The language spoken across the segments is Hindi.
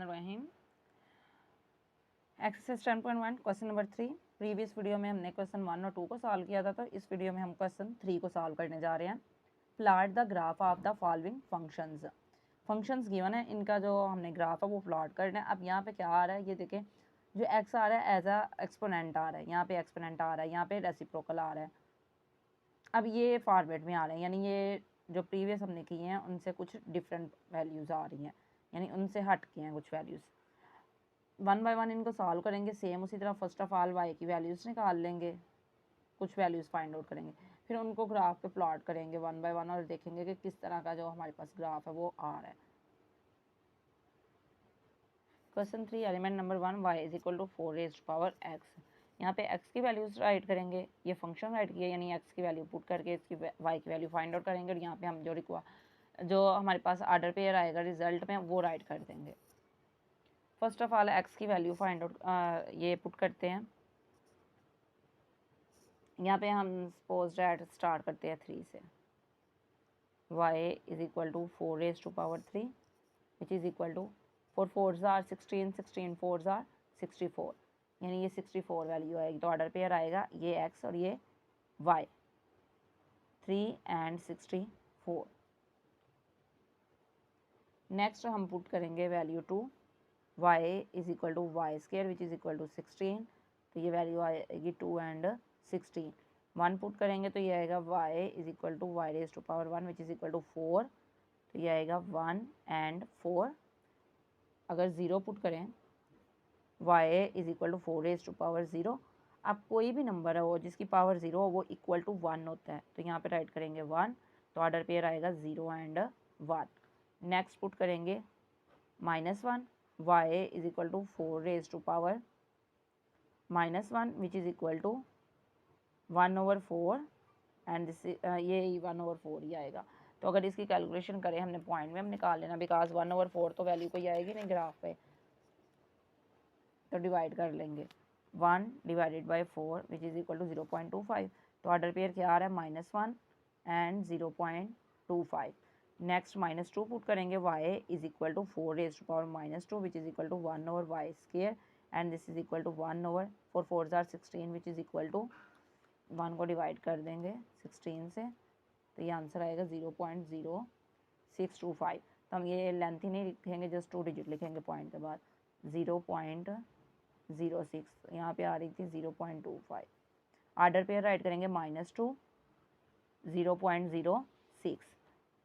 बिस्मिल्लाहिर्रहमानिर्रहीम। Exercise 10.1 question number 3। Previous video में हमने क्वेश्चन 1 और 2 को सॉल्व किया था, तो इस वीडियो में हम क्वेश्चन 3 को सॉल्व करने जा रहे हैं। Plot the graph of the following functions. Functions given है, इनका जो हमने ग्राफ है वो प्लॉट करना है। अब यहाँ पे क्या आ रहा है, ये देखें, जो एक्स आ रहा है एज अ एक्सपोनेंट आ रहा है, यहाँ पे एक्सपोनेंट आ रहा है, यहाँ पे रेसिप्रोकल आ रहा है। अब ये फॉरवर्ड में आ रहे हैं, यानी ये जो प्रीवियस हमने किए हैं उनसे कुछ डिफरेंट वैल्यूज़ आ रही हैं, यानी उनसे हट के हैं कुछ वैल्यूज़। 1 बाय 1 इनको सॉल्व करेंगे। सेम उसी तरह फर्स्ट ऑफ ऑल वाई की वैल्यूज़ निकाल लेंगे, कुछ वैल्यूज़ फाइंड आउट करेंगे, फिर उनको ग्राफ पे प्लॉट करेंगे 1 बाय 1 और देखेंगे कि किस तरह का जो हमारे पास ग्राफ है वो आ रहा है। Question 3 element number 1 y is equal to 4 raised power x। यहाँ पे x की वैल्यूज़ राइट करेंगे, ये फंक्शन राइट किया, यानी x की वैल्यू पुट करके इसकी y की वैल्यू फाइंड आउट करेंगे, और यहाँ पे हम जो हमारे पास ऑर्डर पेयर आएगा रिजल्ट में वो राइट कर देंगे। फर्स्ट ऑफ ऑल x की वैल्यू फाइंड आउट ये पुट करते हैं। यहाँ पे हम सपोज डैट स्टार्ट करते हैं 3 से। y is equal to 4 raise to power 3 which is equal to 4 4s are 16, 16 4s are 64, यानी ये 64 वैल्यू आएगी। तो ऑर्डर पेयर आएगा ये x और ये y, 3 एंड 64। नेक्स्ट हम पुट करेंगे value 2, y is equal to Y square which is equal to 16, तो ये वैल्यू आएगी 2 एंड 16। 1 पुट करेंगे तो ये आएगा y is equal to Y raise to power 1 which is equal to 4, तो ये आएगा 1 एंड 4। अगर 0 पुट करें y is equal to 4 raise to power 0। अब कोई भी नंबर हो जिसकी पावर 0 हो वो इक्वल टू 1 होता है, तो यहाँ पे राइट करेंगे 1, तो ऑर्डर पेयर आएगा 0 एंड 1। नेक्स्ट पुट करेंगे -1, y is equal to 4 raise to power -1 which is equal to 1/4 and this ये 1/4 ही आएगा। तो अगर इसकी कैलकुलेशन करें हमने पॉइंट में हम निकाल लेना, बिकॉज 1/4 तो वैल्यू कोई आएगी नहीं ग्राफ पे, तो डिवाइड कर लेंगे 1 divided by 4 which is equal to 0.25। तो ऑर्डर पेयर क्या आ रहा है -1 एंड 0.25। नेक्स्ट -2 पुट करेंगे, y is equal to 4 raise to power -2 which is equal to 1/y square and this is equal to 1/4 4s are 16 which is equal to 1 को डिवाइड कर देंगे 16 से, तो ये आंसर आएगा 0.0625। तो हम ये लेंथ ही नहीं लिखेंगे, जस्ट 2 डिजिट लिखेंगे पॉइंट के बाद, 0.06, यहाँ पे आ रही थी 0.25। ऑर्डर पेयर राइट करेंगे -2 0.06।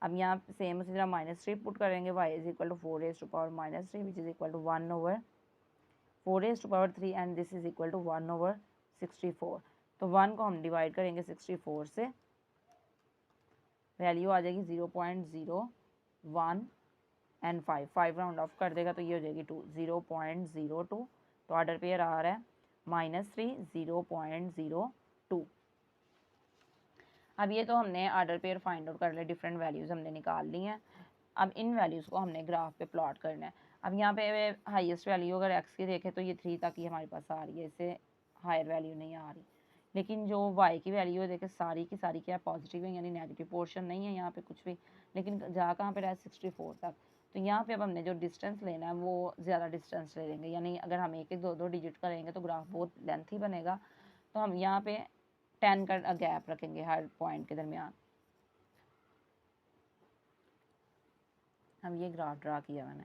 अब यहाँ सेम उसी तरह -3 पुट करेंगे, y is equal to 4 raise to power -3 which is equal to 1/4 raise to power 3 and this is equal to 1/64। तो 1 को हम डिवाइड करेंगे 64 से, वैल्यू आ जाएगी 0.01 एंड 5 राउंड ऑफ कर देगा तो ये हो जाएगी 2, 0.02। तो ऑर्डर पेयर आ रहा है -3 0.02। अब ये तो हमने ऑर्डर पेयर फाइंड आउट कर लिया, डिफरेंट वैल्यूज़ हमने निकाल ली हैं। अब इन वैल्यूज़ को हमने ग्राफ पे प्लॉट करना है। अब यहाँ पे हाईएस्ट वैल्यू अगर x की देखें तो ये 3 तक ही हमारे पास आ रही है, इससे हायर वैल्यू नहीं आ रही। लेकिन जो y की वैल्यू है देखें सारी की सारी क्या पॉजिटिव है, यानी नेगेटिव पोर्शन नहीं है यहाँ पे कुछ भी, लेकिन जा कहाँ पे रहा है 64 तक। तो यहाँ पे अब हमने जो डिस्टेंस लेना है वो ज़्यादा डिस्टेंस ले लेंगे, यानी अगर हम 1 1 2 2 डिजिट करेंगे तो ग्राफ बहुत लेंथी बनेगा। तो हम यहाँ पे 10 का गैप रखेंगे हर पॉइंट के दरमियान। हम ये ग्राफ ड्रा किया मैंने,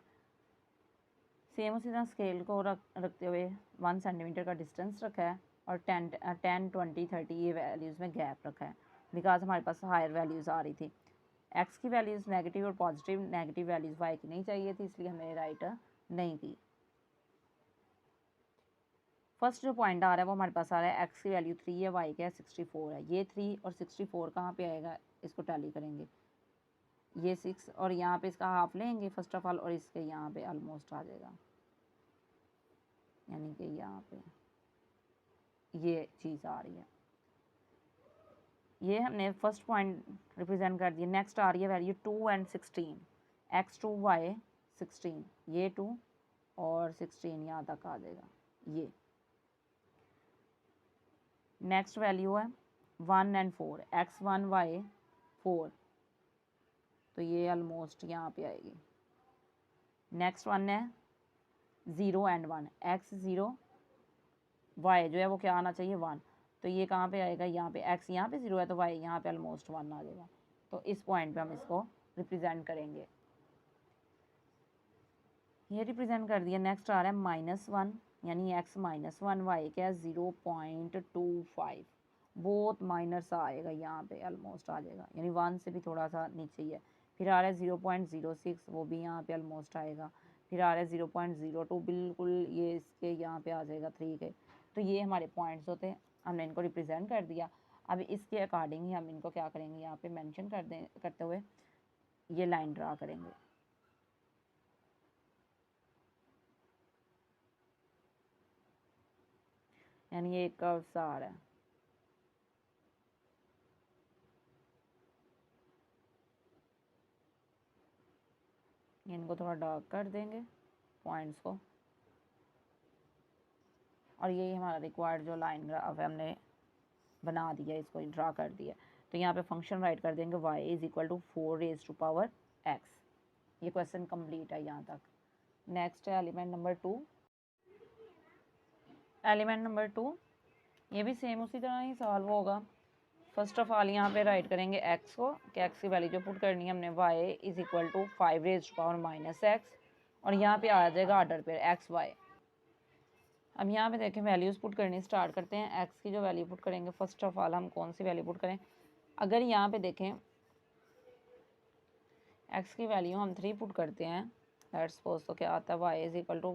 सेम उसी तरह स्केल को रखते हुए 1 सेंटीमीटर का डिस्टेंस रखा है और 10 20 30 ये वैल्यूज़ में गैप रखा है, बिकॉज हमारे पास हायर वैल्यूज़ आ रही थी। एक्स की वैल्यूज़ नेगेटिव और पॉजिटिव, नेगेटिव वैल्यूज़ वाई की नहीं चाहिए थी, इसलिए हमने राइट नहीं की। फर्स्ट जो पॉइंट आ रहा है वो हमारे पास आ रहा है एक्स की वैल्यू 3 है, वाई क्या है 64 है। ये 3 और 64 कहाँ पे आएगा, इसको टैली करेंगे, ये 6 और यहाँ पे इसका हाफ लेंगे फर्स्ट ऑफ ऑल, और इसके यहाँ पे ऑलमोस्ट आ जाएगा, यानी कि यहाँ पे ये चीज़ आ रही है। ये हमने फर्स्ट पॉइंट रिप्रेजेंट कर दिया। नेक्स्ट आ रही है वैल्यू 2 एंड 16, x2 y 16, ये 2 और 16 यहाँ तक आ जाएगा ये। नेक्स्ट वैल्यू है 1 एंड 4, x1 y 4, तो ये ऑलमोस्ट यहाँ पे आएगी। नेक्स्ट वन है 0 एंड 1, x 0, y जो है वो क्या आना चाहिए 1। तो ये कहाँ पे आएगा, यहाँ पे x यहाँ पे 0 है तो y यहाँ पे ऑलमोस्ट 1 आ जाएगा। तो इस पॉइंट पे हम इसको रिप्रेजेंट करेंगे, ये रिप्रेजेंट कर दिया। नेक्स्ट आ रहा है -1, यानी x -1, y क्या है 0.25, बहुत माइनर सा आएगा यहाँ पे, ऑलमोस्ट आ जाएगा, यानी 1 से भी थोड़ा सा नीचे ही है। फिर आ रहा है 0.06, वो भी यहाँ पे ऑलमोस्ट आएगा। फिर आ रहा है 0.02, बिल्कुल ये इसके यहाँ पे आ जाएगा 3 के। तो ये हमारे पॉइंट्स होते हैं, हमने इनको रिप्रेजेंट कर दिया। अब इसके अकॉर्डिंग ही हम इनको क्या करेंगे, यहाँ पे मेंशन करते हुए ये लाइन ड्रा करेंगे। यानी ये एक कर्व सा आ रहा है, इनको थोड़ा डार्क कर देंगे पॉइंट्स को, और यही हमारा रिक्वायर्ड जो लाइन ग्राफ है हमने बना दिया, इसको ड्रा कर दिया। तो यहाँ पे फंक्शन राइट कर देंगे y is equal to 4 raise to power x। ये क्वेश्चन कंप्लीट है यहाँ तक। नेक्स्ट है एलिमेंट नंबर 2। एलिमेंट नंबर 2 ये भी सेम उसी तरह ही सॉल्व होगा। फर्स्ट ऑफ ऑल यहाँ पे राइट करेंगे x को, कि x की वैल्यू जो पुट करनी है हमने y is equal to 5 raise to power -x, और यहाँ पे आ जाएगा ऑर्डर पे x y। अब यहाँ पे देखें वैल्यूज़ पुट करनी स्टार्ट करते हैं। x की जो वैल्यू पुट करेंगे, फर्स्ट ऑफ ऑल हम कौन सी वैल्यू पुट करें, अगर यहाँ पे देखें x की वैल्यू हम 3 पुट करते हैं, लेट्स सपोज, तो क्या आता है y is equal to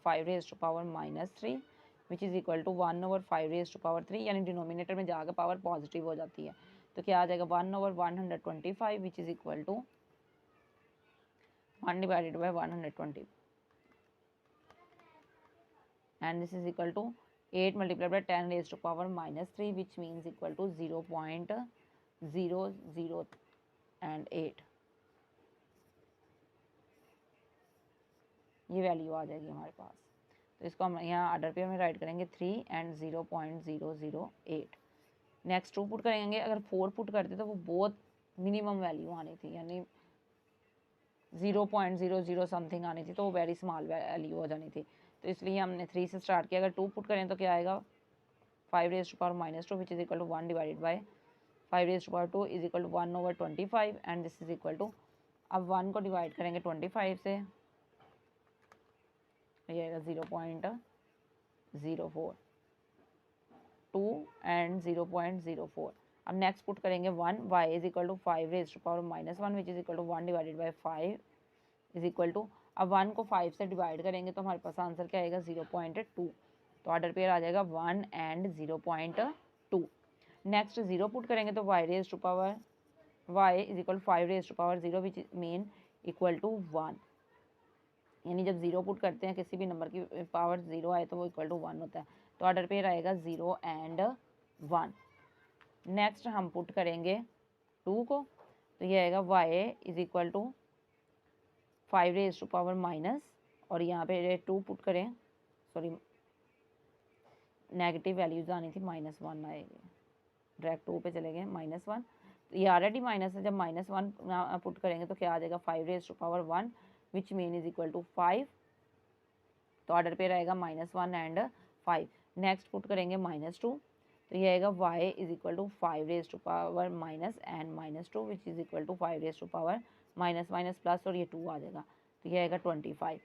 5 raise to power -3 which is equal to 1/5 raise to power 3, यानी डिनोमिनेटर में जाकर पावर पॉजिटिव हो जाती है। तो क्या आ जाएगा 1/125 which is equal to 1 divided by 120, and this is equal to 8 multiplied by 10 raised to power -3, which means equal to 0.008। ये वैल्यू आ जाएगी हमारे पास। तो इसको हम यहाँ ऑर्डर पे में राइट करेंगे 3 एंड 0.008। नेक्स्ट 2 पुट करेंगे, अगर 4 पुट करते तो वो बहुत मिनिमम वैल्यू आनी थी, यानी 0.00 समथिंग आनी थी, तो वो वेरी स्मॉल वैल्यू हो जानी थी। तो इसलिए हमने 3 से स्टार्ट किया। अगर 2 पुट करें तो क्या आएगा 5 raise to power -2 which is equal to 1 divided by 5 raise to power 2 is equal to 1/25, and this is equal to, अब 1 को डिवाइड करेंगे 25 से, ये आएगा 0.04, 2 एंड 0.04। अब नेक्स्ट पुट करेंगे 1, y is equal to 5 raise to power -1 which is equal to 1 divided by 5 is equal to, अब 1 को 5 से डिवाइड करेंगे तो हमारे पास आंसर क्या आएगा 0.2। तो ऑर्डर पेयर आ जाएगा 1 एंड 0.2। नेक्स्ट 0 पुट करेंगे तो y raise to power y is equal 5 raise to power 0 which mean equal to 1, यानी जब 0 पुट करते हैं किसी भी नंबर की पावर 0 आए तो वो इक्वल टू 1 होता है। तो ऑर्डर पेयर आएगा 0 एंड 1। नेक्स्ट हम पुट करेंगे 2 को, तो ये आएगा y is equal to 5 raise to power minus, और यहाँ पे 2 पुट करें, सॉरी नेगेटिव वैल्यूज आनी थी, -1 आएगी, डायरेक्ट 2 पे चले गए -1। तो ये ऑलरेडी माइनस है, जब -1 पुट करेंगे तो क्या आ जाएगा 5 raise to power 1 which mean is equal to 5। तो ऑर्डर पे रहेगा -1 एंड 5। नेक्स्ट पुट करेंगे -2, तो ये आएगा y is equal to 5 raise to power minus and -2 which is equal to 5 raise to power minus minus plus, और ये 2 आ जाएगा, तो ये आएगा 25।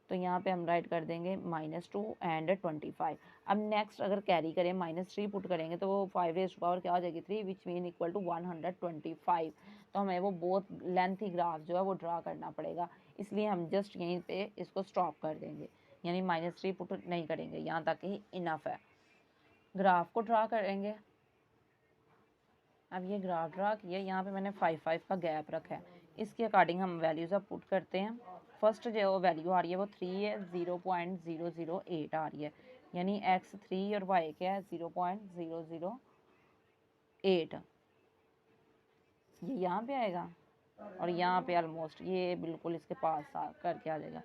तो यहाँ पे हम राइट कर देंगे -2 एंड 25। अब नेक्स्ट अगर कैरी करें -3 पुट करेंगे तो वो 5 रेज़ टू पावर क्या हो जाएगी 3 विच मीन इक्वल टू 125। तो हमें वो बहुत लेंथी ग्राफ जो है वो ड्रा करना पड़ेगा, इसलिए हम जस्ट यहीं पे इसको स्टॉप कर देंगे, यानी -3 पुट नहीं करेंगे, यहाँ तक ही इनफ है। ग्राफ को ड्रा करेंगे। अब ये ग्राफ ड्रा किया, यहाँ पे मैंने 5 का गैप रखा है, इसके अकॉर्डिंग हम वैल्यूज़ अब पुट करते हैं। फर्स्ट जो वैल्यू आ रही है वो 3 है, 0.008 आ रही है, यानी x 3 और y क्या है 0.008, ये यहाँ पे आएगा, और यहाँ पे ऑलमोस्ट ये बिल्कुल इसके पास करके आ जाएगा।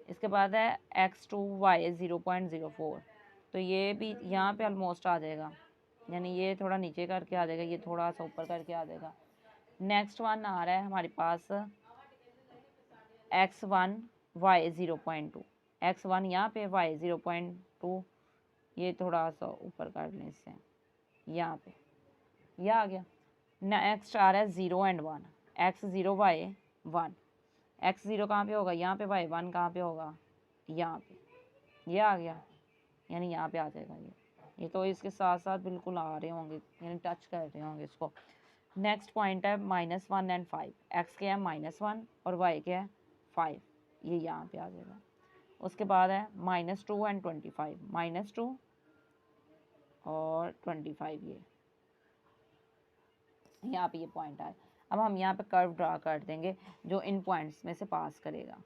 इसके बाद है x2 y 0.04, तो ये भी यहाँ पे ऑलमोस्ट आ जाएगा, यानी ये थोड़ा नीचे करके आ जाएगा, ये थोड़ा सा ऊपर करके आ जाएगा। नेक्स्ट वन आ रहा है हमारे पास x1 y 0.2, x1 यहाँ पे, y 0.2, ये थोड़ा सा ऊपर कर लें इससे, यहाँ पे यह आ गया। नेक्स्ट आ रहा है 0 एंड 1, x0 y1, x0 कहाँ पे होगा, यहाँ पे, y1 कहाँ पे होगा, यहाँ पे, ये आ गया, यानी यहाँ पे आ जाएगा ये तो इसके साथ साथ बिल्कुल आ रहे होंगे, यानी टच कर रहे होंगे इसको। नेक्स्ट पॉइंट है -1 एंड 5, x क्या है -1 और y क्या है 5, ये यहाँ पे आ जाएगा। उसके बाद है -2 एंड 25, -2 और 25, ये यहाँ पे ये पॉइंट आए। अब हम यहाँ पे कर्व ड्रा कर देंगे जो इन पॉइंट्स में से पास करेगा।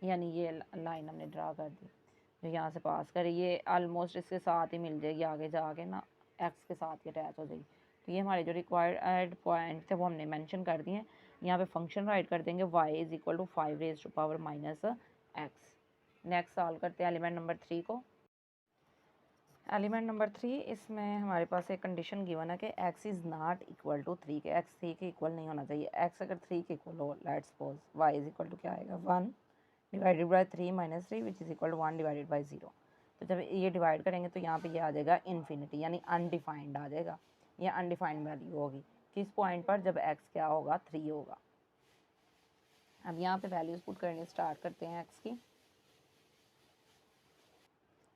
यानी ये लाइन हमने ड्रा कर दी जो यहाँ से पास करे, ये ऑलमोस्ट इसके साथ ही मिल जाएगी, आगे जाके ना एक्स के साथ ही अटैच हो जाएगी। तो ये हमारे जो रिक्वायर्ड पॉइंट थे वो हमने मेंशन कर दिए हैं। यहाँ पे फंक्शन राइट कर देंगे y = 5 raised to power -x। Next solve करते हैं एलिमेंट नंबर 3 को। एलिमेंट नंबर 3, इसमें हमारे पास एक कंडीशन गिवन है कि x is not equal to 3, के x 3 के इक्वल नहीं होना चाहिए। x अगर 3 के इक्वल हो, लेट्स सपोज y = क्या आएगा 1 divided by 3 - 3 which is equal to 1 divided by 0। तो जब ये डिवाइड करेंगे तो यहाँ पे ये आ जाएगा इन्फिनिटी, यानी अनडिफाइंड आ जाएगा। ये अनडिफाइंड वैल्यू होगी किस पॉइंट पर, जब x क्या होगा 3 होगा। अब यहाँ पे वैल्यूज पुट करने स्टार्ट करते हैं x की।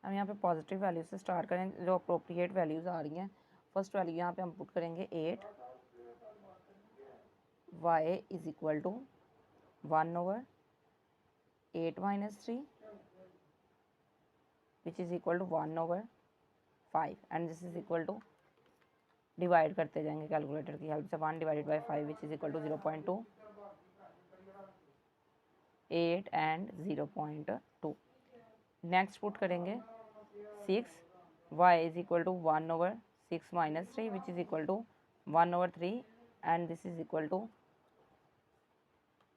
हम यहाँ पे पॉजिटिव वैल्यू से स्टार्ट करें, जो अप्रोप्रिएट वैल्यूज आ रही हैं। फर्स्ट वैल्यू यहाँ पे हम पुट करेंगे 8, y = 1/8 - 3 which is equal to 1/5, and this is equal to, divide करते जाएंगे कैलकुलेटर की हेल्प से, 1 divided by 5 which is equal to 0.2, 8 and 0.2। Next put करेंगे 6, y = 1/6 - 3 which is equal to 1/3, and this is equal to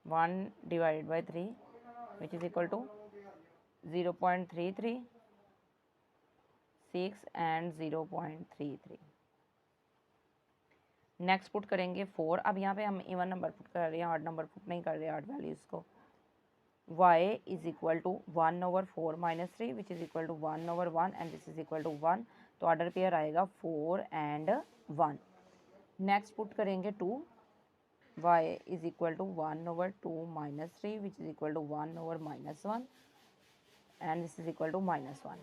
1 divided by 3 which is equal to 0.33, 6 and 0.33। Next put करेंगे 4। अब यहाँ पे हम इवन नंबर पुट कर रहे हैं, ऑड नंबर पुट नहीं कर रहे हैं, ऑड वैल्यूज़ को। y = 1/4 - 3 which is equal to 1/1, and this is equal to 1। तो ऑर्डर पेयर आएगा 4 एंड 1। नेक्स्ट पुट करेंगे 2, y = 1/2 - 3 which is equal to 1/-1, and this is equal to -1।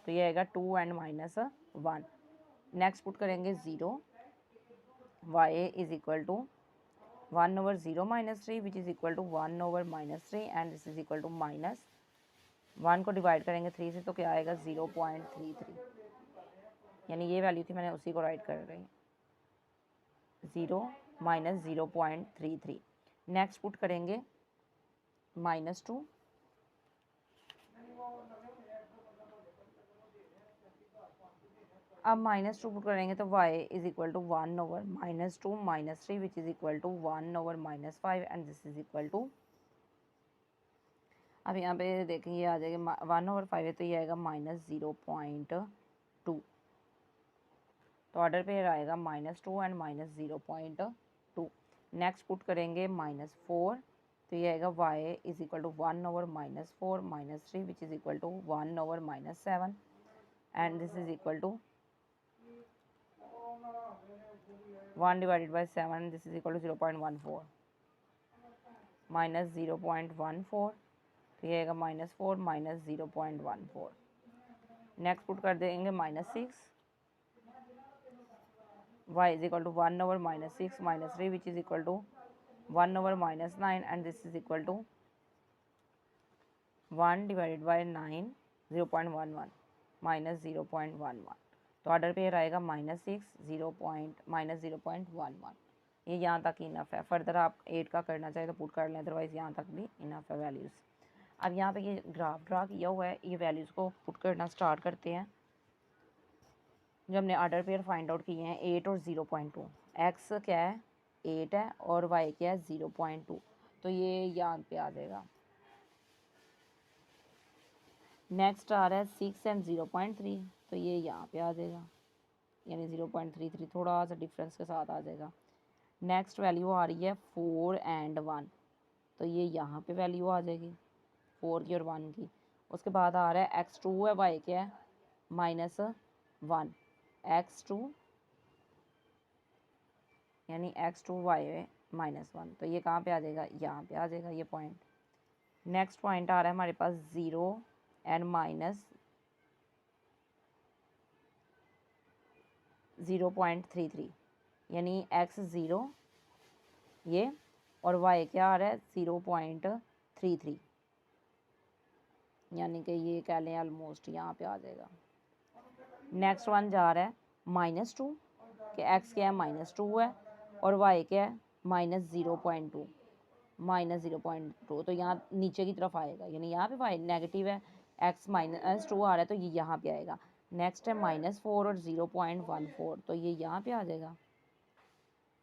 तो ये आएगा 2 एंड -1। नेक्स्ट पुट करेंगे 0, y = 1/0 - 3 which is equal to 1/-3, and this is equal to -1 को डिवाइड करेंगे 3 से तो क्या आएगा 0.33, यानी ये वैल्यू थी, मैंने उसी को राइट कर रही, 0 - 0.33। नेक्स्ट पुट करेंगे -2, अब -2 पुट करेंगे तो y = 1/-2 - 3 which is equal to 1/-5, and this is equal to, अब यहाँ पे देखेंगे ये आ जाएगा 1/5 है तो ये आएगा -0.2। तो ऑर्डर पे आएगा -2 एंड -0.2। नेक्स्ट पुट करेंगे -4, तो ये आएगा y = 1/-4 - 3 which is equal to 1/-7, and this is equal to 1 divided by 7, this is equal to 0.14 -0.14। तो ये आएगा -4 - 0.14। नेक्स्ट पुट कर देंगे -6, y = 1/-6 - 3 which is equal to 1/-9, and this is equal to 1 divided by 9, 0.11 -0.11। तो ऑर्डर पेयर आएगा -6 -0.11। ये यहाँ तक इनफ है। फर्दर आप 8 का करना चाहे तो पुट कर लें, अदरवाइज़ यहाँ तक भी इनफ है वैल्यूज़। अब यहाँ पे ये ग्राफ ड्रा किया हुआ है, ये वैल्यूज़ को पुट करना स्टार्ट करते हैं। जो हमने ऑर्डर पेयर फाइंड आउट किए हैं 8 और 0.2, एक्स क्या है 8 है और वाई क्या है 0.2, तो ये यहाँ पे आ जाएगा। नेक्स्ट आ रहा है 6 एंड 0.3, तो ये यहाँ पे आ जाएगा, यानी 0.33 थोड़ा सा डिफरेंस के साथ आ जाएगा। नेक्स्ट वैल्यू आ रही है 4 एंड 1, तो ये यहाँ पे वैल्यू आ जाएगी 4 की और 1 की। उसके बाद आ रहा है x2 है, y क्या है -1, x2 यानी x2 y है -1, तो ये कहाँ पे आ जाएगा, यहाँ पे आ जाएगा ये पॉइंट। नेक्स्ट पॉइंट आ रहा है हमारे पास 0 एंड -0.33, यानी x 0 ये और y क्या आ रहा है 0.33, यानी कि ये कह लें ऑलमोस्ट यहाँ पे आ जाएगा। नेक्स्ट वन जा रहा है -2 कि x क्या है -2 है और y क्या है -0.2, -0.2, तो यहाँ नीचे की तरफ आएगा, यानी यहाँ पे y नेगेटिव है, x -2 आ रहा है तो ये यहाँ पे आएगा। नेक्स्ट है -4 और 0.14, तो ये यहाँ पे आ जाएगा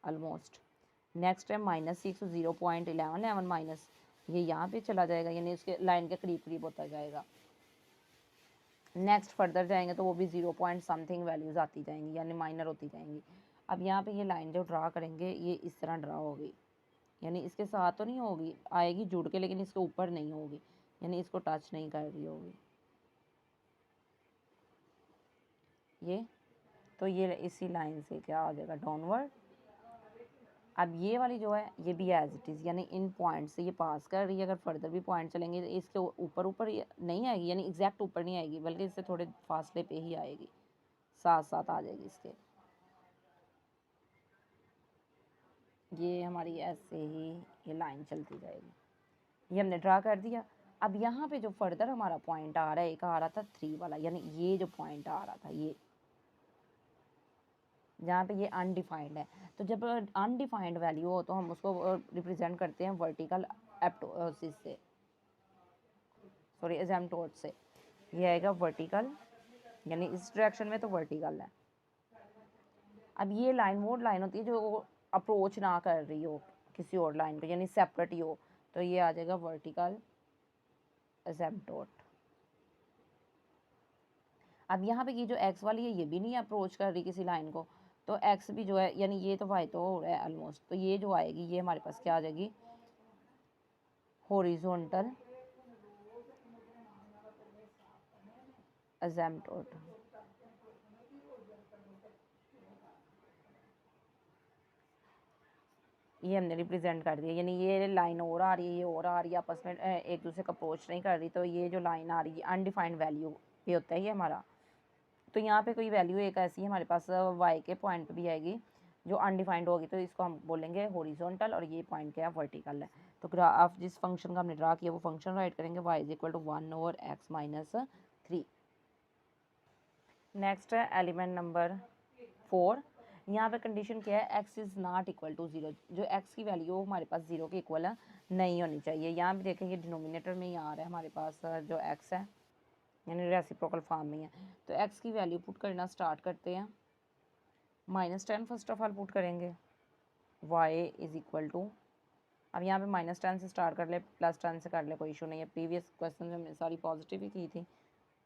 ऑलमोस्ट। नेक्स्ट है -6 और 0.11 माइनस, ये यहाँ पे चला जाएगा, यानी उसके लाइन के करीब करीब होता जाएगा। नेक्स्ट फर्दर जाएंगे तो वो भी 0 पॉइंट समथिंग वैल्यूज़ आती जाएंगी, यानी माइनर होती जाएंगी। अब यहाँ पे ये लाइन जो ड्रा करेंगे ये इस तरह ड्रा होगी, यानी इसके साथ तो नहीं होगी, आएगी जुड़ के, लेकिन इसके ऊपर नहीं होगी, यानी इसको टच नहीं कर रही होगी ये, तो ये इसी लाइन से क्या आ जाएगा डाउनवर्ड। अब ये वाली जो है ये भी एज इट इज़, यानी इन पॉइंट से ये पास कर रही है, अगर फर्दर भी पॉइंट चलेंगे तो इसके ऊपर ऊपर नहीं आएगी, यानी एग्जैक्ट ऊपर नहीं आएगी, बल्कि इससे थोड़े फासले पे ही आएगी, साथ साथ आ जाएगी इसके। ये हमारी ऐसे ही ये लाइन चलती जाएगी, ये हमने ड्रा कर दिया। अब यहाँ पे जो फर्दर हमारा पॉइंट आ रहा है, एक आ रहा था 3 वाला, यानी ये जो पॉइंट आ रहा था ये जहाँ पे ये अनडिफाइंड है, तो जब अनडिफाइंड वैल्यू हो तो हम उसको रिप्रेजेंट करते हैं वर्टिकल एप्टोसिस से, सॉरी एजेम्प्टोट से। ये आएगा वर्टिकल, यानी इस डायरेक्शन में तो वर्टिकल है। अब ये लाइन वो लाइन होती है जो अप्रोच ना कर रही हो किसी और लाइन को, यानी सेपरेट ही हो, तो ये आ जाएगा वर्टिकल एजेम्प्टोट। अब यहाँ पे ये जो x वाली है ये भी नहीं अप्रोच कर रही किसी लाइन को, तो x भी जो है, यानी ये तो y तो हो रहा है ऑलमोस्ट, तो ये जो आएगी ये हमारे पास क्या आ जाएगी हॉरिजॉन्टल एजेम्प्टोट। ये हमने रिप्रेजेंट कर दिया, यानी ये लाइन और आ रही है, ये और आ रही है, आपस में एक दूसरे का अप्रोच नहीं कर रही, तो ये जो लाइन आ रही है अनडिफाइंड वैल्यू पे होता है ये हमारा। तो यहाँ पे कोई वैल्यू एक ऐसी है हमारे पास y के पॉइंट पे भी आएगी जो अनडिफाइंड होगी, तो इसको हम बोलेंगे हॉरिजॉन्टल, और ये पॉइंट क्या है वर्टिकल है। तो ग्राफ जिस फंक्शन का हमने ड्रा किया वो फंक्शन राइट करेंगे y = 1/x-3। नेक्स्ट है एलिमेंट नंबर 4। यहाँ पे कंडीशन क्या है, x is not equal to 0, जो x की वैल्यू हमारे पास 0 के इक्वल नहीं होनी चाहिए। यहाँ भी देखेंगे डिनोमिनेटर में ही आ रहा है हमारे पास जो x है, यानी रेसिप्रोकल फॉर्म में है, तो x की वैल्यू पुट करना स्टार्ट करते हैं। -10 फर्स्ट ऑफ ऑल पुट करेंगे, y = अब यहाँ पे -10 से स्टार्ट कर ले, +10 से कर ले, कोई इशू नहीं है। प्रीवियस क्वेश्चन में हमने सारी पॉजिटिव ही की थी,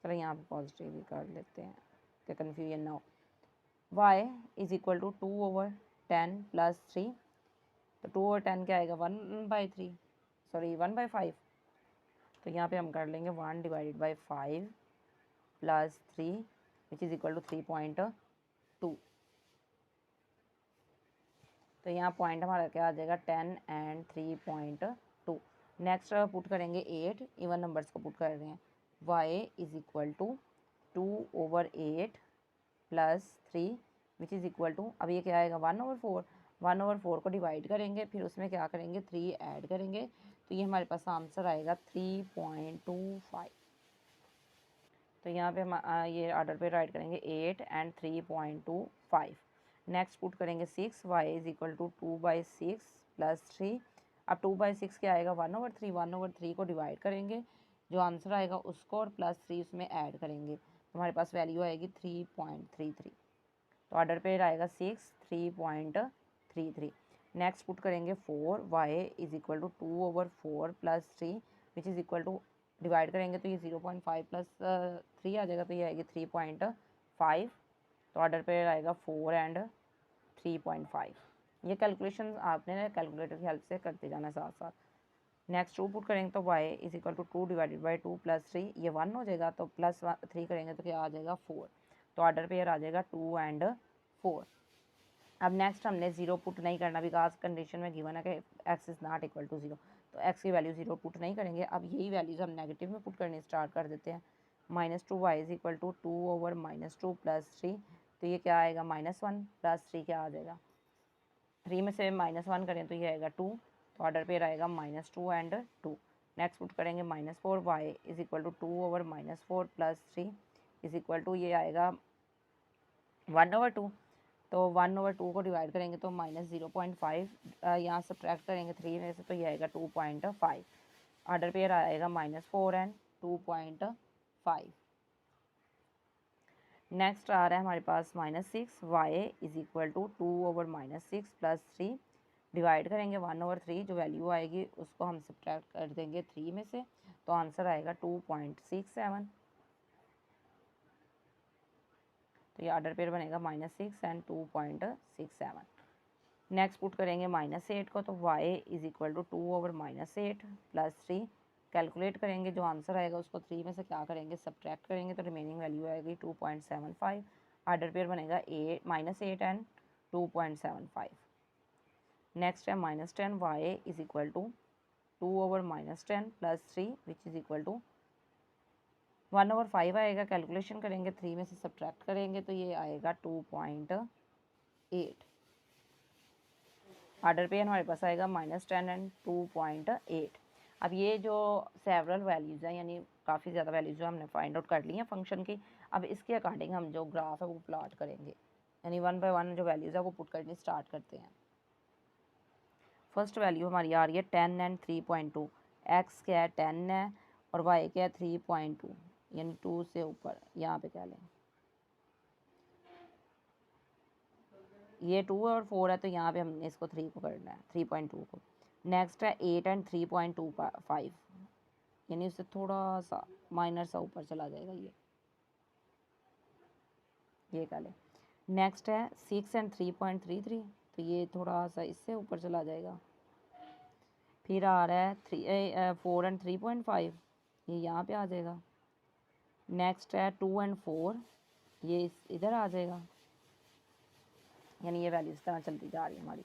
चलो यहाँ पे पॉजिटिव ही कर लेते हैं कि कन्फ्यूजन ना हो। y = 2/10 + 3, तो 2/10 क्या आएगा 1/3, सॉरी 1/5, तो यहाँ पे हम कर लेंगे 1/5 + 3 विच इज़ इक्वल टू 3.2, तो यहाँ पॉइंट हमारा क्या आ जाएगा 10 एंड 3.2। नेक्स्ट पुट करेंगे 8, इवन नंबर्स को पुट कर रहे हैं, y = 2/8 + 3 which is equal to, अब ये क्या आएगा 1/4, 1/4 को डिवाइड करेंगे, फिर उसमें क्या करेंगे 3 ऐड करेंगे, तो ये हमारे पास आंसर आएगा 3.25। तो यहाँ पे हम ये ऑर्डर पे राइट करेंगे 8 एंड 3.25। नेक्स्ट पुट करेंगे 6, y = 2/6 + 3, अब 2/6 क्या आएगा 1/3, 1/3 को डिवाइड करेंगे, जो आंसर आएगा उसको और +3 उसमें ऐड करेंगे, तो हमारे पास वैल्यू आएगी 3.33। तो ऑर्डर पे आएगा 6, 3.33। नेक्स्ट पुट करेंगे 4, y = 2/4 + 3 which is equal to, divide करेंगे तो ये 0.5 + 3 आ जाएगा, तो ये आएगी 3.5। तो ऑर्डर पेयर आएगा 4 एंड 3.5। ये कैलकुलेशन आपने कैलकुलेटर की हेल्प से करते जाना साथ साथ। नेक्स्ट 2 पुट करेंगे तो y is equal to 2 divided by 2 plus 3, ये 1 हो जाएगा, तो प्लस 3 करेंगे तो क्या आ जाएगा 4। तो ऑर्डर पेयर आ जाएगा 2 एंड 4। अब नेक्स्ट हमने 0 पुट नहीं करना, बिकॉज कंडीशन में गिवन है कि x is not equal to 0, तो x की वैल्यू 0 पुट नहीं करेंगे। अब यही वैल्यूज़ हम नेगेटिव में पुट करनी स्टार्ट कर देते हैं। -2y is equal to 2 over -2 plus 3, तो ये क्या आएगा -1 प्लस 3 क्या आ जाएगा, 3 में से -1 करें तो ये आएगा 2, तो ऑर्डर पेयर आएगा -2 एंड 2। नेक्स्ट पुट करेंगे -4y is equal to 2 over -4 plus 3 is equal to ये आएगा 1/2, तो 1/2 को डिवाइड करेंगे तो -0.5, यहाँ सब्ट्रैक्ट करेंगे 3 में से तो ये आएगा 2.5। ऑर्डर पेयर आएगा -4 एंड 2.5। नेक्स्ट आ रहा है हमारे पास -6 y is equal to 2 over -6 plus 3, divide करेंगे 1/3, जो वैल्यू आएगी उसको हम सब्ट्रैक्ट कर देंगे 3 में से, तो आंसर आएगा 2.67। तो ये ऑर्डर पेयर बनेगा -6 एंड 2.67। नेक्स्ट पुट करेंगे -8 को, तो y is equal to 2 over -8 plus 3, calculate करेंगे, जो आंसर आएगा उसको 3 में से क्या करेंगे सब्ट्रैक्ट करेंगे, तो रिमेनिंग वैल्यू आएगी 2.75। ऑर्डर पेयर बनेगा -8 एंड 2.75। नेक्स्ट है -10 y is equal to 2 over -10 plus 3 which is equal to 1/5 आएगा। कैलकुलेशन करेंगे 3 में से सब्ट्रैक्ट करेंगे तो ये आएगा 2.8। ऑर्डर पे हमारे पास आएगा -10 एंड 2.8। अब ये जो सेवरल वैल्यूज़ हैं, यानी काफ़ी ज़्यादा वैल्यूज़ जो हमने फाइंड आउट कर ली हैं फंक्शन की, अब इसके अकॉर्डिंग हम जो ग्राफ है वो प्लॉट करेंगे, यानी 1 बाय 1 जो वैल्यूज़ है वो पुट करनी स्टार्ट करते हैं। फर्स्ट वैल्यू हमारी आ रही है 10 एंड 3.2। एक्स क्या है 10 है और वाई क्या है 3.2, यानी 2 से ऊपर यहाँ पे क्या लें, ये 2 और 4 है तो यहाँ पे हमने इसको 3 को करना है, 3.2 को। नेक्स्ट है 8 एंड 3.25, यानी उससे थोड़ा सा माइनर सा ऊपर चला जाएगा ये क्या लें। नेक्स्ट है 6 एंड 3.33, तो ये थोड़ा सा इससे ऊपर चला जाएगा। फिर आ रहा है 4 एंड 3.5, ये यहाँ पे आ जाएगा। नेक्स्ट है 2 एंड 4, ये इधर आ जाएगा, यानी ये वैल्यू इस तरह चलती जा रही है हमारी।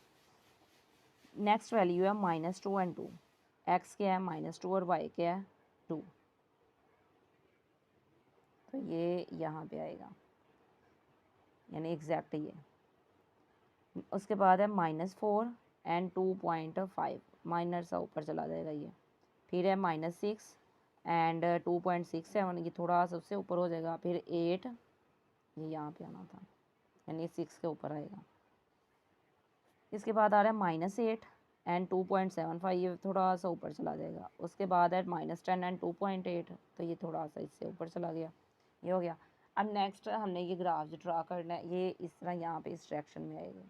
नेक्स्ट वैल्यू है -2 एंड 2। एक्स क्या है -2 और वाई क्या है 2, तो ये यहाँ पे आएगा, यानी एग्जैक्ट ये। उसके बाद है -4 एंड 2.5, माइनर सा ऊपर चला जाएगा ये। फिर है -6 एंड 2.67, ये थोड़ा सा उससे ऊपर हो जाएगा। फिर 8, ये यहाँ पे आना था, यानी 6 के ऊपर आएगा। इसके बाद आ रहा है -8 एंड 2.75, ये थोड़ा सा ऊपर चला जाएगा। उसके बाद है -10 एंड 2.8, तो ये थोड़ा सा इससे ऊपर चला गया, ये हो गया। अब नेक्स्ट हमने ये ग्राफ जो ड्रा करना है, ये इस तरह यहाँ पे इस डायरेक्शन में आएगा।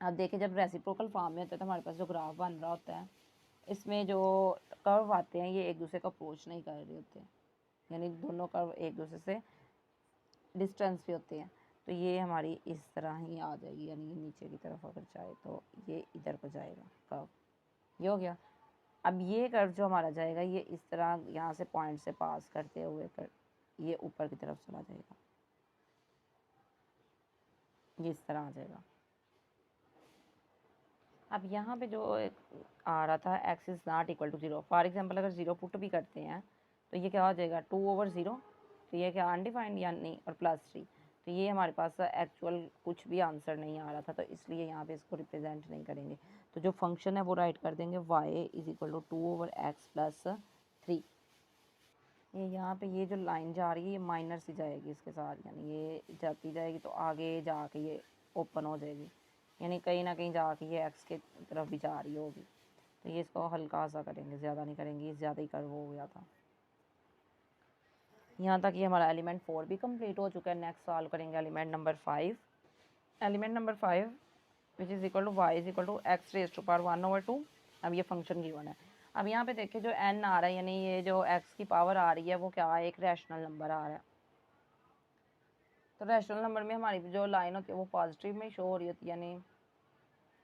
अब देखिए जब रेसिप्रोकल फॉर्म में होता है तो हमारे पास जो ग्राफ बन रहा होता है, इसमें जो कर्व आते हैं ये एक दूसरे को अप्रोच नहीं कर रहे होते, यानी दोनों कर्व एक दूसरे से डिस्टेंस पे होते हैं। तो ये हमारी इस तरह ही आ जाएगी, यानी ये नीचे की तरफ अगर जाए तो ये इधर को जाएगा कर्व, ये हो गया। अब ये कर्व जो हमारा जाएगा ये इस तरह यहाँ से पॉइंट से पास करते हुए ये ऊपर की तरफ चला जाएगा, ये इस तरह आ जाएगा। अब यहाँ पे जो आ रहा था x is not equal to 0, for example अगर 0 पुट भी करते हैं तो ये क्या हो जाएगा 2/0, तो ये क्या अनडिफाइंड यानी, और +3, तो ये हमारे पास एक्चुअल कुछ भी आंसर नहीं आ रहा था, तो इसलिए यहाँ पे इसको रिप्रेजेंट नहीं करेंगे। तो जो फंक्शन है वो राइट कर देंगे y is equal to 2/x + 3। ये यहाँ पे ये जो लाइन जा रही है ये माइनर सी जाएगी इसके साथ, यानी ये जाती जाएगी तो आगे जाके ये ओपन हो जाएगी, यानी कहीं ना कहीं जाके ये एक्स के तरफ भी जा रही होगी। तो ये इसको हल्का सा करेंगे, ज़्यादा नहीं करेंगे, ज़्यादा ही कर्व हो गया था। यहाँ तक ये हमारा एलिमेंट 4 भी कंप्लीट हो चुका है। नेक्स्ट सॉल्व करेंगे element number 5। Element number 5 which is equal to y is equal to x raise to power 1/2। अब ये फंक्शन गिवन है। अब यहाँ पे देखिए जो n आ रहा है यानी ये जो x की पावर आ रही है वो क्या है, एक रैशनल नंबर आ रहा है। तो रैशनल नंबर में हमारी जो लाइन होती है वो पॉजिटिव में शो हो रही होती है, यानी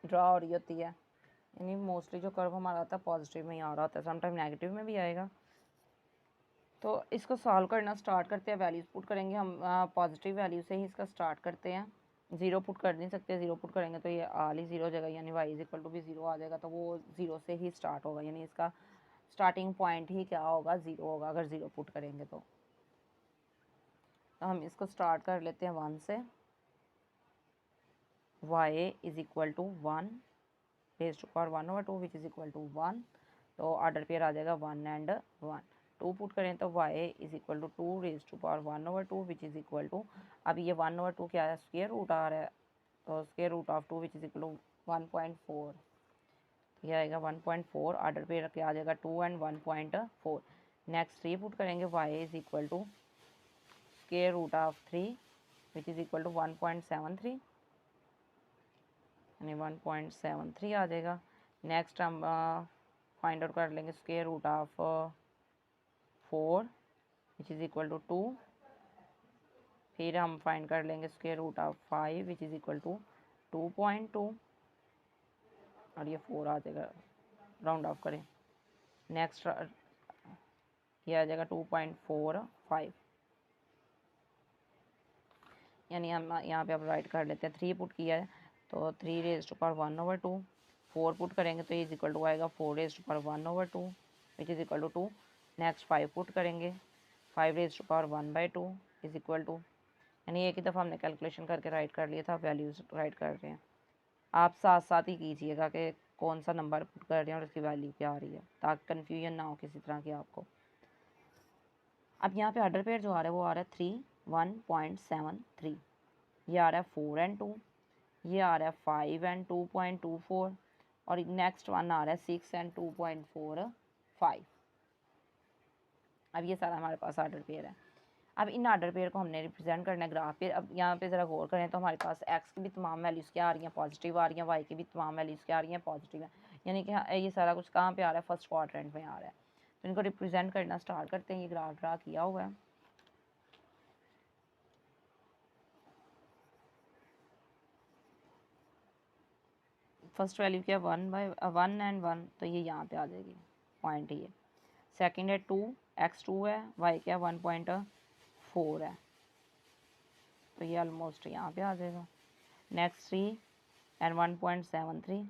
ड्रा हो रही होती है। यानी मोस्टली जो कर्व हमारा आता है पॉजिटिव में ही आ रहा होता है, समटाइम नेगेटिव में भी आएगा। तो इसको सॉल्व करना स्टार्ट करते हैं, वैल्यूज़ पुट करेंगे हम। पॉजिटिव वैल्यू से ही इसका स्टार्ट करते हैं, ज़ीरो पुट कर नहीं सकते, ज़ीरो पुट करेंगे तो ये आल ही ज़ीरो हो जाएगा, यानी y इज इक्वल टू भी ज़ीरो आ जाएगा। तो वो ज़ीरो से ही स्टार्ट होगा, यानी इसका स्टार्टिंग पॉइंट ही क्या होगा, ज़ीरो होगा अगर ज़ीरो पुट करेंगे तो हम इसको स्टार्ट कर लेते हैं 1 से। y is equal to 1 raise to power 1/2 which is equal to 1। तो ऑर्डर पेयर आ जाएगा 1 एंड 1। 2 पुट करें तो y is equal to 2 raise to power 1/2 which is equal to, अब ये 1/2 क्या है, स्क्वायर रूट आ रहा है, तो square root of 2 which is equal to 1.4। यह आएगा 1.4, ऑर्डर पेयर क्या आ जाएगा 2 एंड 1.4। नेक्स्ट 3 पुट करेंगे, y is equal to square root of 3 which is equal to 1.73, यानी 1.73 आ जाएगा। नेक्स्ट हम फाइंड आउट कर लेंगे square root of 4 which is equal to 2। फिर हम फाइंड कर लेंगे square root of 5 which is equal to 2.2 और ये 4 आ जाएगा, राउंड ऑफ करें। नेक्स्ट ये आ जाएगा 2.45, यानी हम यहाँ पे अब राइट कर लेते हैं। 3 पुट किया है तो 3 रेज़ टू पावर 1/2। 4 पुट करेंगे तो ये इज इक्वल टू आएगा 4 raise to power 1/2 which is equal to 2। Next 5 put करेंगे, 5 raise to power 1/2 is equal to, यानी एक ही दफ़ा हमने कैलकुलेशन करके राइट कर लिया था, वैल्यूज़ राइट कर रहे हैं। आप साथ साथ ही कीजिएगा कि कौन सा नंबर पुट कर रहे हैं और उसकी वैल्यू क्या आ रही है, ताकि कन्फ्यूजन ना हो किसी तरह की आपको। अब यहाँ पे ऑर्डर पेयर जो आ रहा है वो आ रहा है 3 1.73, ये आ रहा है 4 एंड 2, ये आ रहा है 5 एंड 2.24 और नेक्स्ट वन आ रहा है 6 एंड 2.45। अब ये सारा हमारे पास ऑर्डर पेयर है। अब इन ऑर्डर पेयर को हमने रिप्रेजेंट करना है ग्राफ पे। अब यहाँ पे ज़रा गौर करें तो हमारे पास एक्स की भी तमाम वैल्यूज़ क्या आ रही हैं, पॉजिटिव आ रही हैं, वाई की भी तमाम वैल्यूज़ क्या आ रही हैं, पॉजिटिव है। यानी कि ये सारा कुछ कहाँ पे आ रहा है, फर्स्ट क्वाड्रेंट में आ रहा है। तो इनको रिप्रेजेंट करना स्टार्ट करते हैं। ये ग्राफ ड्रा किया हुआ है। फर्स्ट वैल्यू क्या, 1 एंड 1, तो ये यहाँ पे आ जाएगी पॉइंट ये। सेकंड है 2, x2 है, y क्या 1.4 है, तो ये ऑलमोस्ट यहाँ पे आ जाएगा। नेक्स्ट 3 एंड 1.73,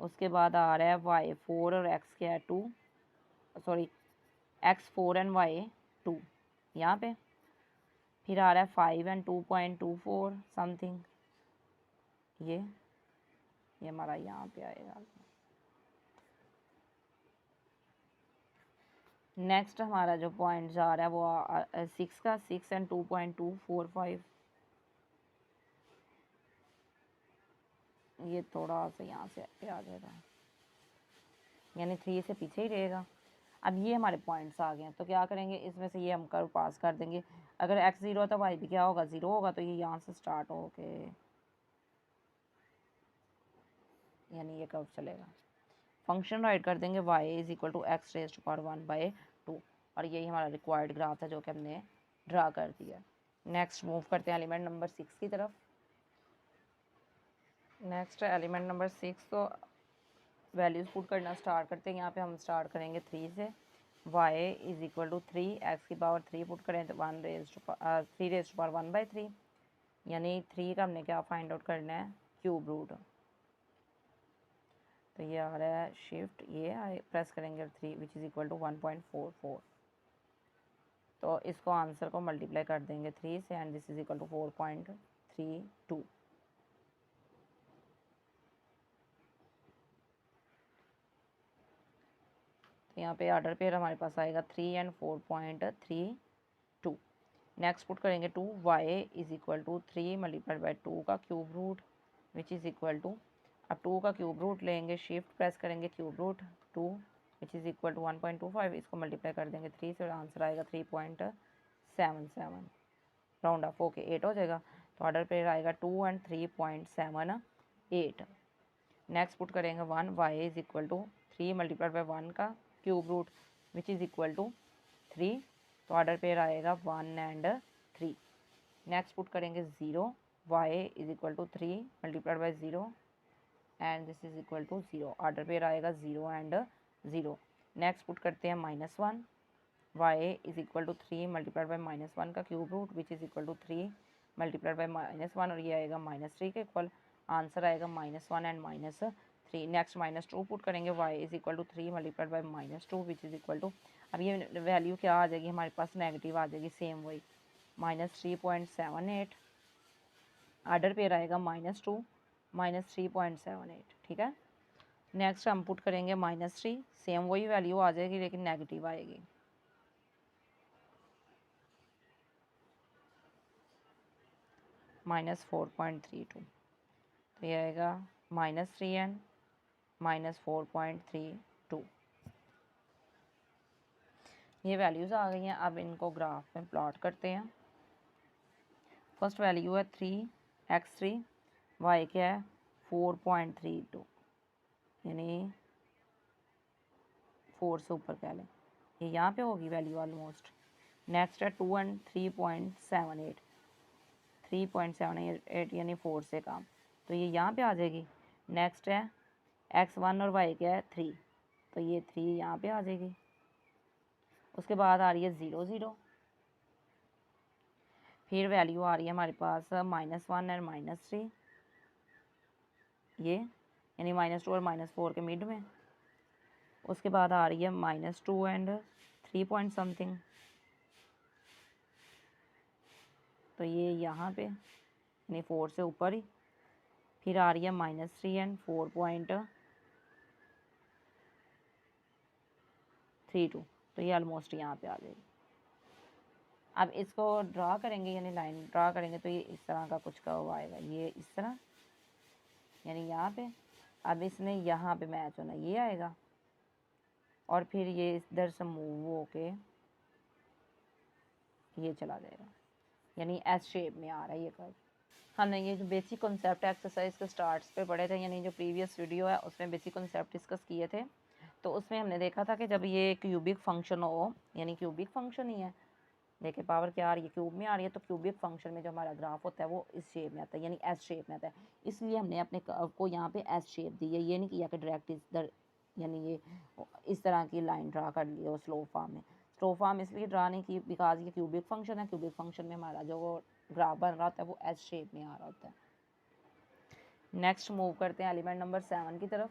उसके बाद आ रहा है y 4 और x क्या है 2, सॉरी x 4 एंड y 2 यहाँ पे। फिर आ रहा है 5 एंड 2.24 समथिंग, ये हमारा यहाँ पे आएगा। नेक्स्ट हमारा जो पॉइंट आ रहा है वो 6 का 6 एंड 2.245, ये थोड़ा सा यहाँ से आ जाएगा, यानी 3 से पीछे ही रहेगा। अब ये हमारे पॉइंट्स आ गए हैं, तो क्या करेंगे, इसमें से ये हम कर्व पास कर देंगे। अगर x 0 है तो y भी क्या होगा, 0 होगा, तो ये यहाँ से स्टार्ट हो के यानी ये कर्व चलेगा। फंक्शन राइट कर देंगे y is equal to x raise to power 1/2, और यही हमारा रिक्वायर्ड ग्राफ है जो कि हमने ड्रा कर दिया। नेक्स्ट मूव करते हैं एलिमेंट नंबर 6 की तरफ। नेक्स्ट एलिमेंट नंबर 6, तो वैल्यूज़ पुट करना स्टार्ट करते हैं। यहाँ पे हम स्टार्ट करेंगे 3 से। y is equal to 3, x की पावर 3 पुट करें तो 3 रेज़ टू पावर 1/3, यानी 3 का हमने क्या फाइंड आउट करना है, क्यूब रूट। तो ये आ रहा है शिफ्ट, ये प्रेस करेंगे 3 विच इज़ इक्वल टू 1.44, तो इसको आंसर को मल्टीप्लाई कर देंगे 3 से and this is equal to 4.32। तो यहाँ पे ऑर्डर पेयर हमारे पास आएगा 3 एंड 4.32। नेक्स्ट पुट करेंगे 2, y is equal to 3 multiplied by 2 का cube root which is equal to, अब 2 का क्यूब रूट लेंगे, शिफ्ट प्रेस करेंगे cube root 2 which is equal to 1.25, इसको मल्टीप्लाई कर देंगे 3 से और आंसर आएगा 3.77, राउंड ऑफ ओके 8 हो जाएगा। तो ऑर्डर पेयर आएगा 2 एंड 3.78। नेक्स्ट पुट करेंगे 1, y is equal to 3 multiplied by 1 का cube root which is equal to 3, तो ऑर्डर पेयर आएगा 1 एंड 3। नेक्स्ट पुट करेंगे 0, y is equal to 3 multiplied by 0 and this is equal to 0, order pair आएगा 0 एंड 0। नेक्स्ट पुट करते हैं -1, y is equal to 3 multiplied by -1 का cube root which is equal to 3 multiplied by -1 और ये आएगा -3 के इक्वल, आंसर आएगा -1 एंड -3। नेक्स्ट -2 पुट करेंगे, y is equal to 3 multiplied by -2 which is equal to, अब ये वैल्यू क्या आ जाएगी हमारे पास, नेगेटिव आ जाएगी, सेम वही -3.78, ऑर्डर पेयर आएगा -2 -3.78, ठीक है। नेक्स्ट हम पुट करेंगे -3, सेम वही वैल्यू आ जाएगी लेकिन नेगेटिव आएगी, -4.32, तो ये आएगा -3 एंड -4.32। ये वैल्यूज़ आ गई हैं। अब इनको ग्राफ में प्लॉट करते हैं। फर्स्ट वैल्यू है 3x3, y क्या है 4.32, यानी 4 से ऊपर कह लें, ये यहाँ पे होगी वैल्यू ऑलमोस्ट। नेक्स्ट है 2 एंड 3.78, 3.78 यानी 4 से कम, तो ये यहाँ पे आ जाएगी। नेक्स्ट है x1 और y क्या है 3, तो ये 3 यहाँ पे आ जाएगी। उसके बाद आ रही है 0 0, फिर वैल्यू आ रही है हमारे पास -1 एंड -3, ये यानी -2 और -4 के मिड में। उसके बाद आ रही है -2 एंड 3 पॉइंट समथिंग, तो ये यहाँ पे यानी 4 से ऊपर ही। फिर आ रही है -3 एंड 4.32, तो ये ऑलमोस्ट यहाँ पे आ जाएगी। अब इसको ड्रा करेंगे, यानी लाइन ड्रा करेंगे, तो ये इस तरह का कुछ कर्व आएगा, ये इस तरह, यानी यहाँ पे। अब इसने यहाँ पे मैच होना, ये आएगा, और फिर ये इधर से मूव होके ये चला जाएगा, यानी एस शेप में आ रहा है ये कर्व। हमने ये जो बेसिक कॉन्सेप्ट एक्सरसाइज के स्टार्ट्स पे पढ़े थे, यानी जो प्रीवियस वीडियो है उसमें बेसिक कॉन्सेप्ट डिस्कस किए थे, तो उसमें हमने देखा था कि जब ये क्यूबिक फंक्शन हो, यानी क्यूबिक फंक्शन ही है, देखिए पावर क्या आ रही है, क्यूब में आ रही है, तो क्यूबिक फंक्शन में जो हमारा ग्राफ होता है वो इस शेप में आता है, यानी एस शेप में आता है। इसलिए हमने अपने कर्व को यहाँ पे एस शेप दी है, ये नहीं किया कि डायरेक्ट इधर, यानी ये इस तरह की लाइन ड्रा कर ली है स्लो फॉर्म में। स्लो फॉर्म इसलिए ड्रा नहीं की बिकॉज ये क्यूबिक फंक्शन है, क्यूबिक फंक्शन में हमारा जो ग्राफ बन रहा होता है वो एस शेप में आ रहा होता है। नेक्स्ट मूव करते हैं एलिमेंट नंबर 7 की तरफ।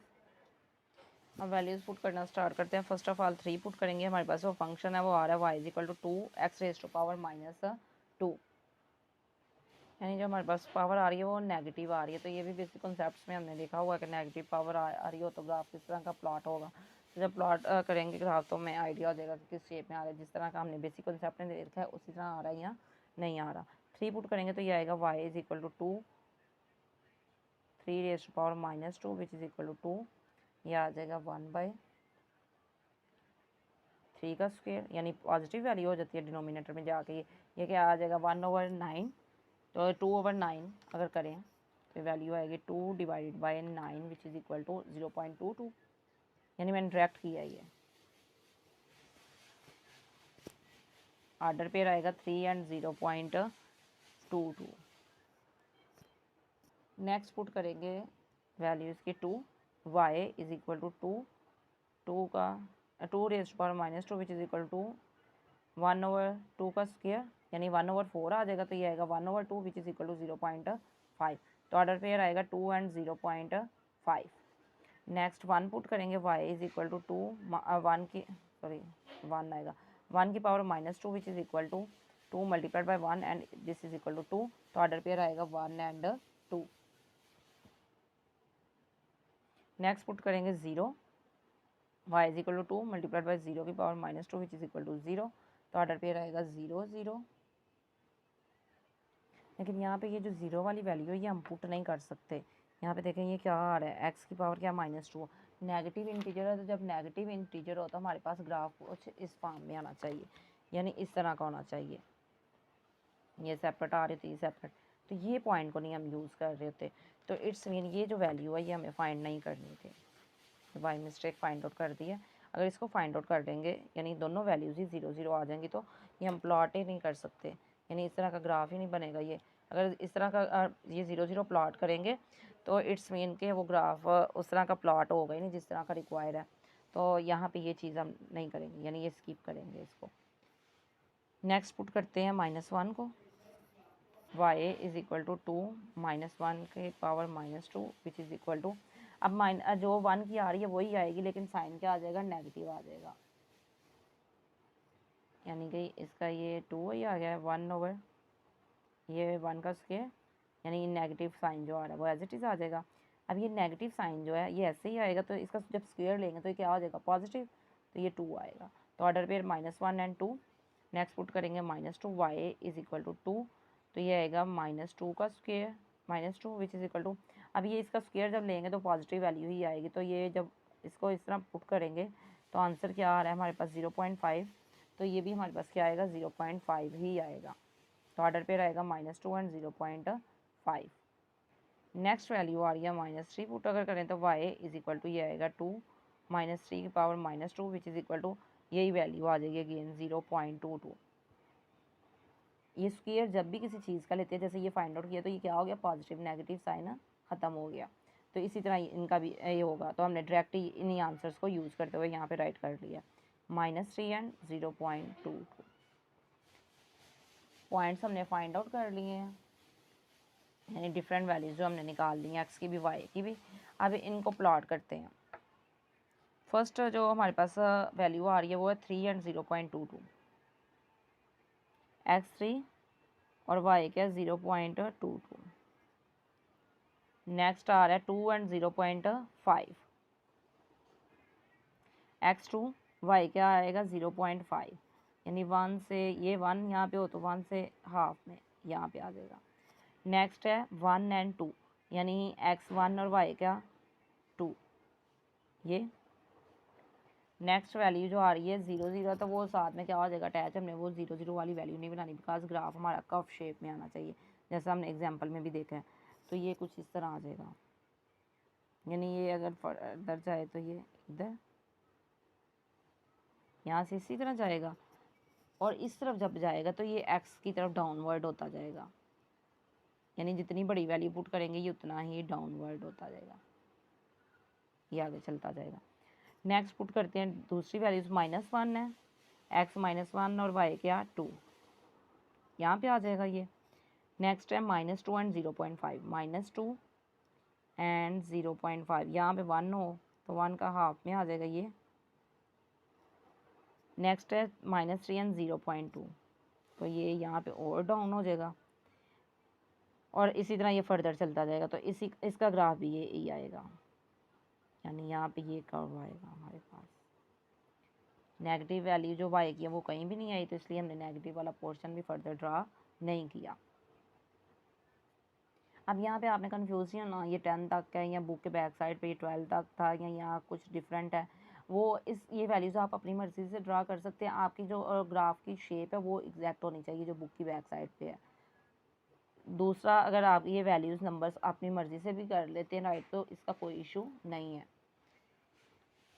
अब वैल्यूज़ पुट करना स्टार्ट करते हैं। फर्स्ट ऑफ ऑल 3 पुट करेंगे, हमारे पास वो फंक्शन है वो आ रहा है y is equal to 2x raise to power -2, यानी जो हमारे पास पावर आ रही है वो नेगेटिव आ रही है। तो ये भी बेसिक कॉन्सेप्ट्स में हमने देखा हुआ है कि नेगेटिव पावर आ रही हो तो ग्राफ किस तरह का प्लॉट होगा। तो जब प्लॉट करेंगे ग्राफ तो हमें आइडिया हो जाएगा कि किस शेप में आ रहा है, जिस तरह का हमने बेसिक कॉन्सेप्ट में देखा है उसी तरह आ रहा है या नहीं आ रहा। 3 पुट करेंगे तो ये आएगा y is equal to 2 3 raise to power -2 which is equal to 2, ये आ जाएगा 1/3 का स्क्वायर, यानी पॉजिटिव वैल्यू हो जाती है डिनोमिनेटर में जाके। ये क्या आ जाएगा 1/9, तो 2/9 अगर करें तो वैल्यू आएगी 2 divided by 9 which is equal to 0.22, यानी मैंने डायरेक्ट किया ये। ऑर्डर पेयर आएगा 3 एंड 0.22। नेक्स्ट पुट करेंगे वैल्यू इसकी 2, y इज इक्वल टू 2 का 2 raise to power -2 which is equal to 1/2 का स्क्वायर, यानी 1/4 आ जाएगा, तो ये आएगा 1/2 विच इज़ इक्वल टू 0.5, तो ऑर्डर पेयर आएगा 2 एंड 0.5। नेक्स्ट 1 पुट करेंगे, y इज इक्वल टू 1 आएगा 1 की power -2 which is equal to 2 multiplied by 1 and this is equal to 2, तो ऑर्डर पेयर आएगा 1 एंड 2। नेक्स्ट पुट करेंगे 0, y is equal to 2 multiplied by 0 की power -2 which is equal to 0, तो ऑर्डर पेयर आएगा 0 0। लेकिन यहाँ पे ये जो 0 वाली वैल्यू है ये हम पुट नहीं कर सकते। यहाँ पे देखें ये क्या आ रहा है, x की पावर क्या -2, नेगेटिव इंटीजर है, तो जब नेगेटिव इंटीजर हो तो हमारे पास ग्राफ कुछ इस फॉर्म में आना चाहिए, यानी इस तरह का होना चाहिए, ये सेपरेट आ रही थी सेपरेट, तो ये पॉइंट को नहीं हम यूज़ कर रहे होते। तो इट्स मीन ये जो वैल्यू है ये हमें फाइंड नहीं करनी थी, बाय मिस्टेक फाइंड आउट कर दी है। अगर इसको फाइंड आउट कर देंगे यानी दोनों वैल्यूज़ ही 0 0 आ जाएंगी तो ये हम प्लॉट ही नहीं कर सकते, यानी इस तरह का ग्राफ ही नहीं बनेगा। ये अगर इस तरह का ये 0 0 प्लॉट करेंगे तो इट्स मीन के वो ग्राफ उस तरह का प्लॉट होगा ही नहीं जिस तरह का रिक्वायर है। तो यहाँ पे ये चीज़ हम नहीं करेंगे, यानी ये स्किप करेंगे इसको। नेक्स्ट पुट करते हैं -1 को, y इज़ इक्वल टू 2 -1 के power -2 which is equal to, अब जो 1 की आ रही है वही आएगी लेकिन साइन क्या आ जाएगा, नेगेटिव आ जाएगा, यानी कि इसका ये 2 ही आ गया है 1 ओवर ये 1 का स्क्वायर, यानी नेगेटिव साइन जो आ रहा है वो एज इट इज़ आ जाएगा। अब ये नेगेटिव साइन जो है ये ऐसे ही आएगा, तो इसका जब स्क्वायर लेंगे तो ये क्या हो जाएगा, पॉजिटिव, तो ये 2 आएगा। तो order pair -1 and 2। Next put करेंगे -2 y इज़ इक्वल टू 2, तो ये आएगा -2 का square -2 which is equal to, अब ये इसका स्क्वायर जब लेंगे तो पॉजिटिव वैल्यू ही आएगी, तो ये जब इसको इस तरह पुट करेंगे तो आंसर क्या आ रहा है हमारे पास 0.5, तो ये भी हमारे पास क्या आएगा 0.5 ही आएगा। तो ऑर्डर पेयर आएगा -2 एंड 0.5। नेक्स्ट वैल्यू आ रही है -3, पुट अगर करें तो y इज़ इक्वल टू ये आएगा 2 -3 की power -2 which is equal to, यही वैल्यू आ जाएगी अगेन 0.22। ये स्क्वायर जब भी किसी चीज़ का लेते हैं, जैसे ये फाइंड आउट किया तो ये क्या हो गया, पॉजिटिव, नेगेटिव साइन ख़त्म हो गया। तो इसी तरह इनका भी ये होगा, तो हमने डायरेक्ट ही इन्हीं आंसर्स को यूज़ करते हुए यहाँ पे राइट कर लिया -3 एंड 0.22। पॉइंट्स हमने फाइंड आउट कर लिए हैं, यानी डिफरेंट वैल्यूज जो हमने निकाल ली हैं, एक्स की भी वाई की भी। अब इनको प्लॉट करते हैं। फर्स्ट जो हमारे पास वैल्यू आ रही है वो है 3 एंड 0.22, x3 और y क्या 0.22। नेक्स्ट आ रहा है 2 एंड 0.5, x2 y क्या आएगा 0.5, यानी 1 से ये 1 यहाँ पे हो तो 1 से हाफ में यहाँ पे आ जाएगा। नेक्स्ट है 1 एंड 2, यानी x1 और y क्या 2, ये नेक्स्ट वैल्यू जो आ रही है 0 0, तो वो साथ में क्या हो जाएगा अटैच, हमने वो 0 0 वाली वैल्यू नहीं बनानी, बिकॉज ग्राफ हमारा कर्व शेप में आना चाहिए, जैसा हमने एग्जांपल में भी देखा है। तो ये कुछ इस तरह आ जाएगा, यानी ये अगर इधर जाए तो ये इधर यहाँ से इसी तरह जाएगा, और इस तरफ जब जाएगा तो ये x की तरफ डाउनवर्ड होता जाएगा, यानी जितनी बड़ी वैल्यू पुट करेंगे ये उतना ही डाउनवर्ड होता जाएगा, ये आगे चलता जाएगा। नेक्स्ट पुट करते हैं दूसरी वैल्यूज, -1 है, x -1 और y क्या 2, यहाँ पे आ जाएगा ये। नेक्स्ट है -2 एंड 0.5, -2 एंड 0.5, यहाँ पे 1 हो तो 1 का हाफ में आ जाएगा ये। नेक्स्ट है -3 एंड 0.2, तो ये यहाँ पे और डाउन हो जाएगा, और इसी तरह ये फर्दर चलता जाएगा, तो इसका ग्राफ भी ये आएगा, यानी यहाँ पे ये कर्व आएगा हमारे पास। नेगेटिव वैल्यू जो y की है वो कहीं भी नहीं आई, तो इसलिए हमने नेगेटिव वाला पोर्शन भी फर्दर ड्रा नहीं किया। अब यहाँ पे आपने कन्फ्यूज नहीं होना, ये 10 तक है या बुक के बैक साइड पे ये 12 तक था या यहाँ कुछ डिफरेंट है, वो ये वैल्यूज़ आप अपनी मर्ज़ी से ड्रा कर सकते हैं। आपकी जो ग्राफ की शेप है वो एग्जैक्ट होनी चाहिए जो बुक की बैक साइड पे है। दूसरा, अगर आप ये वैल्यूज़ नंबर्स अपनी मर्ज़ी से भी कर लेते हैं राइट, तो इसका कोई इशू नहीं है।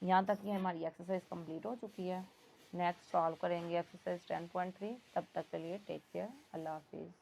यहाँ तक की हमारी एक्सरसाइज कंप्लीट हो चुकी है। नेक्स्ट सॉल्व करेंगे एक्सरसाइज 10.3। तब तक के लिए टेक केयर, अल्लाह हाफिज़।